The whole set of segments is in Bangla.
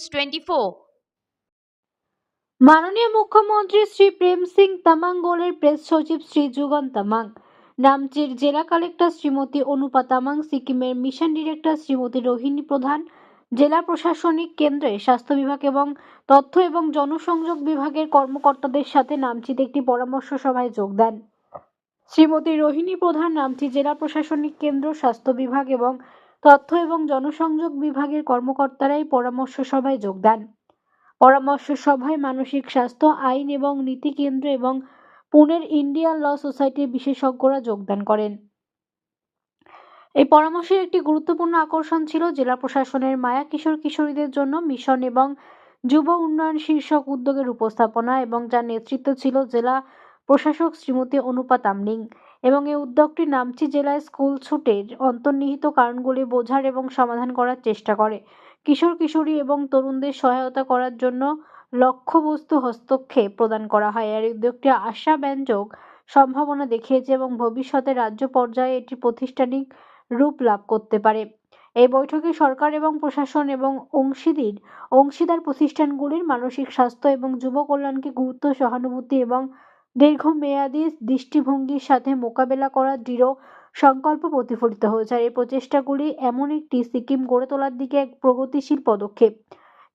News 24। মাননীয় মুখ্যমন্ত্রী শ্রী প্রেম সিং তামাং গোলের প্রেস সচিব শ্রী যুগন তামাং, নামচির জেলা কালেক্টর শ্রীমতী অনুপা তামাং, সিকিমের মিশন ডিরেক্টর শ্রীমতী রোহিণী প্রধান, জেলা প্রশাসনিক কেন্দ্রে স্বাস্থ্য বিভাগ এবং তথ্য এবং জনসংযোগ বিভাগের কর্মকর্তাদের সাথে নামচিতে একটি পরামর্শ সভায় যোগ দেন। শ্রীমতী রোহিণী প্রধান নামচি জেলা প্রশাসনিক কেন্দ্র, স্বাস্থ্য বিভাগ এবং তথ্য এবং জনসংযোগ বিভাগের কর্মকর্তারাই পরামর্শ সভায় যোগ দেন। পরামর্শ সভায় মানসিক স্বাস্থ্য আইন এবং নীতি কেন্দ্র এবং পুনের ইন্ডিয়ান ল সোসাইটির বিশেষজ্ঞরা যোগদান করেন। এই পরামর্শের একটি গুরুত্বপূর্ণ আকর্ষণ ছিল জেলা প্রশাসনের মায়া কিশোর কিশোরীদের জন্য মিশন এবং যুব উন্নয়ন শীর্ষক উদ্যোগের উপস্থাপনা, এবং যার নেতৃত্ব ছিল জেলা প্রশাসক শ্রীমতী অনুপা তামলিং। এবং এই উদ্যোগটি নামচি জেলায় স্কুল ছুটের অন্তর্নিহিত কারণগুলি বোঝার এবং সমাধান করার চেষ্টা করে, কিশোর কিশোরী এবং তরুণদের সহায়তা করার জন্য লক্ষ্যবস্তু হস্তক্ষেপ প্রদান করা হয়। আর এই উদ্যোগটি আশাব্যঞ্জক সম্ভাবনা দেখিয়েছে এবং ভবিষ্যতে রাজ্য পর্যায়ে এটি প্রাতিষ্ঠানিক রূপ লাভ করতে পারে। এই বৈঠকে সরকার এবং প্রশাসন এবং অংশীদার প্রতিষ্ঠানগুলির মানসিক স্বাস্থ্য এবং যুব কল্যাণকে গুরুত্ব, সহানুভূতি এবং দীর্ঘমেয়াদী দৃষ্টিভঙ্গির সাথে মোকাবেলা করার দৃঢ় সংকল্প প্রতিফলিত হয়েছে। আর এই প্রচেষ্টাগুলি এমন একটি সিকিম গড়ে তোলার দিকে এক প্রগতিশীল পদক্ষেপ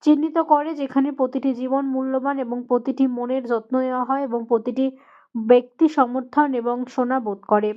চিহ্নিত করে যেখানে প্রতিটি জীবন মূল্যবান এবং প্রতিটি মনের যত্ন নেওয়া হয় এবং প্রতিটি ব্যক্তি সমর্থন এবং শোনা বোধ করে।